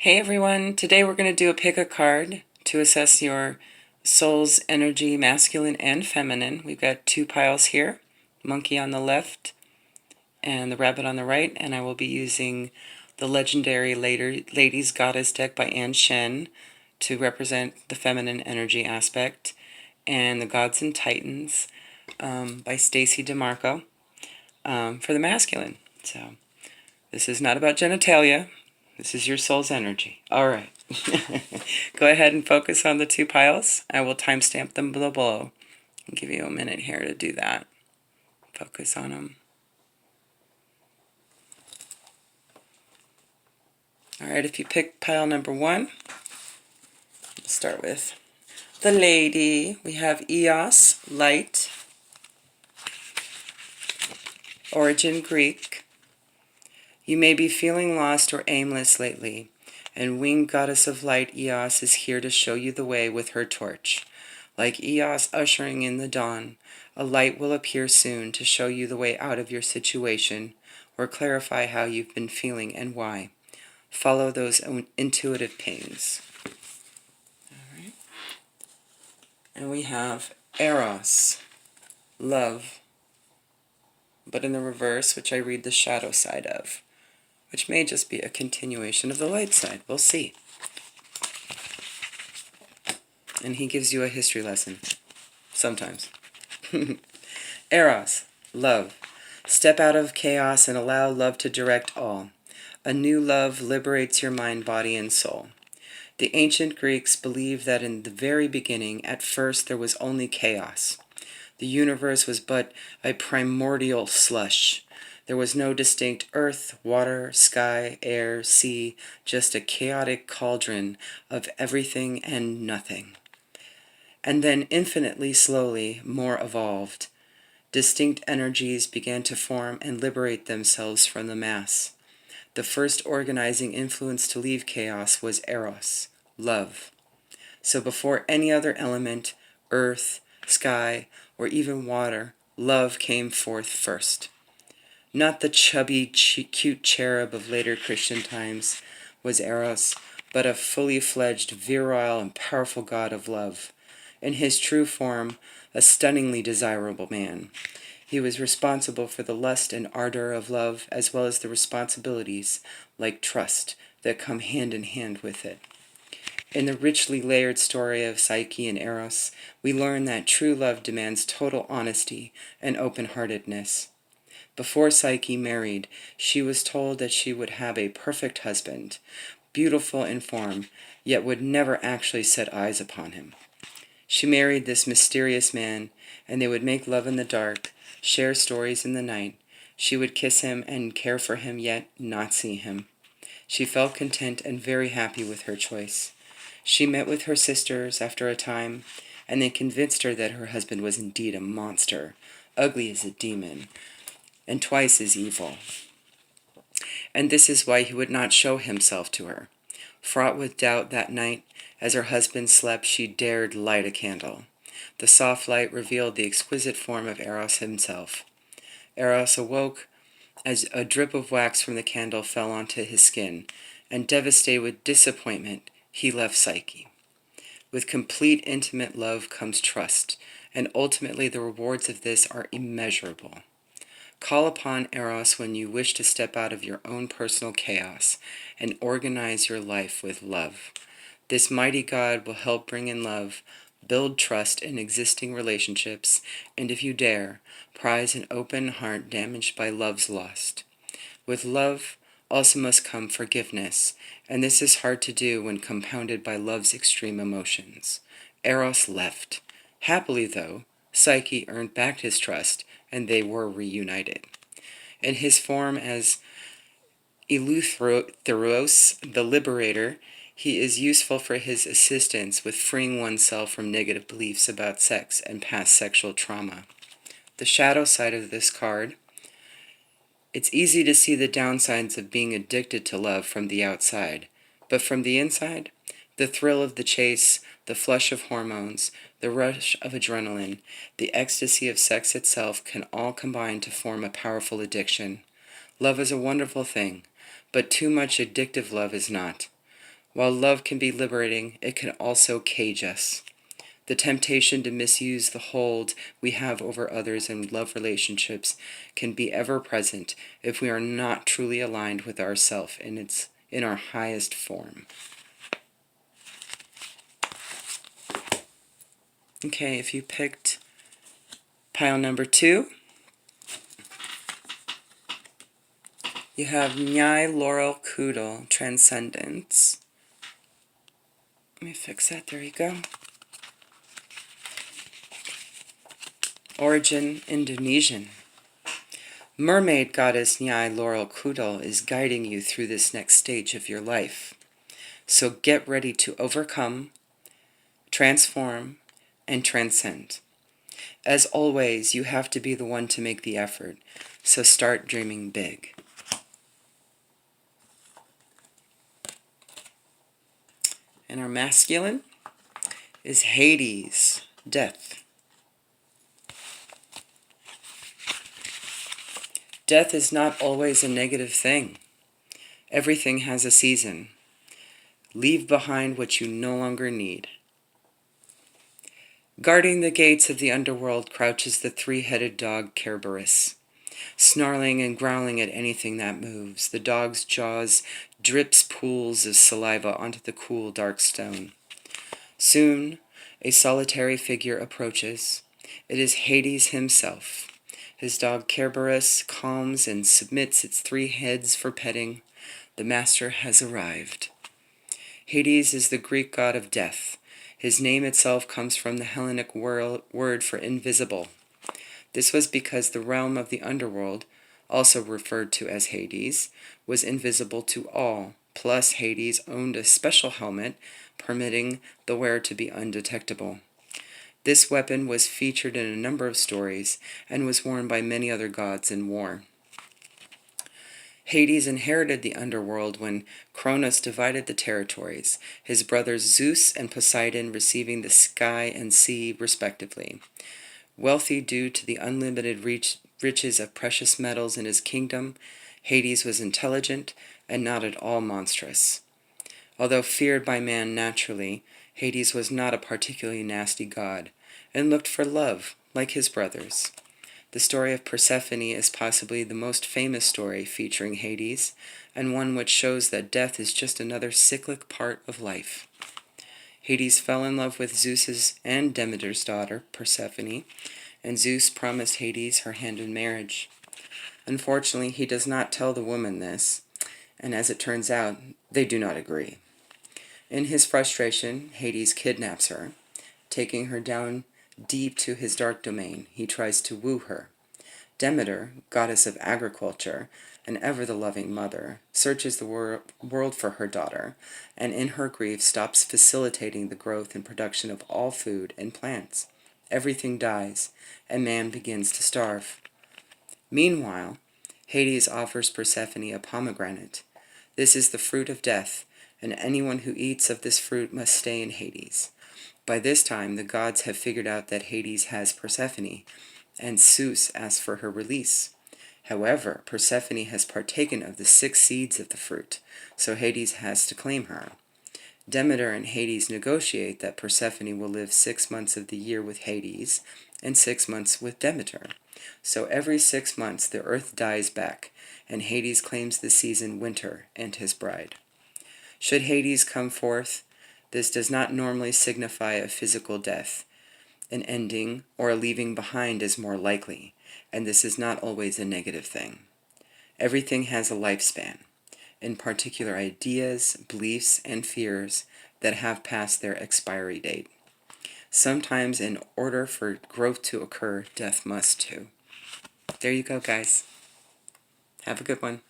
Hey everyone, today we're going to do a pick a card to assess your soul's energy, masculine and feminine. We've got two piles here, monkey on the left and the rabbit on the right, and I will be using the legendary Ladies Goddess deck by Anne Shen to represent the feminine energy aspect, and the Gods and Titans by Stacy DeMarco for the masculine. So this is not about genitalia. This is your soul's energy. All right. Go ahead and focus on the two piles. I will timestamp them below. I'll give you a minute here to do that. Focus on them. All right, if you pick pile number one, we'll start with the lady. We have Eos, light, origin Greek. You may be feeling lost or aimless lately, and winged goddess of light Eos is here to show you the way with her torch. Like Eos ushering in the dawn, a light will appear soon to show you the way out of your situation or clarify how you've been feeling and why. Follow those intuitive pings. All right. And we have Eros, love, but in the reverse, which I read the shadow side of, which may just be a continuation of the light side. We'll see. And he gives you a history lesson. Sometimes. Eros, love. Step out of chaos and allow love to direct all. A new love liberates your mind, body, and soul. The ancient Greeks believed that in the very beginning, at first, there was only chaos. The universe was but a primordial slush. There was no distinct earth, water, sky, air, sea, just a chaotic cauldron of everything and nothing. And then infinitely slowly, more evolved. Distinct energies began to form and liberate themselves from the mass. The first organizing influence to leave chaos was Eros, love. So before any other element, earth, sky, or even water, love came forth first. Not the chubby, cute cherub of later Christian times was Eros, but a fully fledged, virile, and powerful god of love. In his true form, a stunningly desirable man. He was responsible for the lust and ardor of love, as well as the responsibilities, like trust, that come hand in hand with it. In the richly layered story of Psyche and Eros, we learn that true love demands total honesty and open-heartedness. Before Psyche married, she was told that she would have a perfect husband, beautiful in form, yet would never actually set eyes upon him. She married this mysterious man, and they would make love in the dark, share stories in the night. She would kiss him and care for him, yet not see him. She felt content and very happy with her choice. She met with her sisters after a time, and they convinced her that her husband was indeed a monster, ugly as a demon, and twice as evil. And this is why he would not show himself to her. Fraught with doubt that night, as her husband slept, she dared light a candle. The soft light revealed the exquisite form of Eros himself. Eros awoke as a drip of wax from the candle fell onto his skin, and devastated with disappointment, he left Psyche. With complete intimate love comes trust, and ultimately the rewards of this are immeasurable. Call upon Eros when you wish to step out of your own personal chaos and organize your life with love. This mighty God will help bring in love, build trust in existing relationships, and if you dare, prize an open heart damaged by love's lust. With love also must come forgiveness, and this is hard to do when compounded by love's extreme emotions. Eros left. Happily, though, Psyche earned back his trust, and they were reunited. In his form as Eleutheros, the liberator, he is useful for his assistance with freeing oneself from negative beliefs about sex and past sexual trauma. The shadow side of this card: it's easy to see the downsides of being addicted to love from the outside, but from the inside, the thrill of the chase, the flush of hormones, the rush of adrenaline, the ecstasy of sex itself can all combine to form a powerful addiction. Love is a wonderful thing, but too much addictive love is not. While love can be liberating, it can also cage us. The temptation to misuse the hold we have over others in love relationships can be ever present if we are not truly aligned with ourself in our highest form. Okay, if you picked pile number 2, you have Nyai Laurel Kudal, Transcendence. Let me fix that, there you go. Origin, Indonesian. Mermaid goddess Nyai Laurel Kudal is guiding you through this next stage of your life. So get ready to overcome, transform, and transcend. As always, you have to be the one to make the effort, so start dreaming big. And our masculine is Hades, death. Death is not always a negative thing. Everything has a season. Leave behind what you no longer need. Guarding the gates of the underworld crouches the three-headed dog Kerberos, snarling and growling at anything that moves. The dog's jaws drips pools of saliva onto the cool, dark stone. Soon, a solitary figure approaches. It is Hades himself. His dog Kerberos calms and submits its 3 heads for petting. The master has arrived. Hades is the Greek god of death. His name itself comes from the Hellenic word for invisible. This was because the realm of the underworld, also referred to as Hades, was invisible to all. Plus, Hades owned a special helmet permitting the wearer to be undetectable. This weapon was featured in a number of stories and was worn by many other gods in war. Hades inherited the underworld when Kronos divided the territories, his brothers Zeus and Poseidon receiving the sky and sea respectively. Wealthy due to the unlimited riches of precious metals in his kingdom, Hades was intelligent and not at all monstrous. Although feared by man naturally, Hades was not a particularly nasty god, and looked for love, like his brothers. The story of Persephone is possibly the most famous story featuring Hades, and one which shows that death is just another cyclic part of life. Hades fell in love with Zeus's and Demeter's daughter, Persephone, and Zeus promised Hades her hand in marriage. Unfortunately, he does not tell the woman this, and as it turns out, they do not agree. In his frustration, Hades kidnaps her. Taking her down deep to his dark domain, he tries to woo her. Demeter, goddess of agriculture, and ever the loving mother, searches the world for her daughter, and in her grief stops facilitating the growth and production of all food and plants. Everything dies, and man begins to starve. Meanwhile, Hades offers Persephone a pomegranate. This is the fruit of death, and anyone who eats of this fruit must stay in Hades. By this time, the gods have figured out that Hades has Persephone, and Zeus asks for her release. However, Persephone has partaken of the 6 seeds of the fruit, so Hades has to claim her. Demeter and Hades negotiate that Persephone will live 6 months of the year with Hades, and 6 months with Demeter. So every 6 months the earth dies back, and Hades claims the season winter and his bride. Should Hades come forth, this does not normally signify a physical death. An ending or a leaving behind is more likely, and this is not always a negative thing. Everything has a lifespan, in particular ideas, beliefs, and fears that have passed their expiry date. Sometimes in order for growth to occur, death must too. There you go, guys. Have a good one.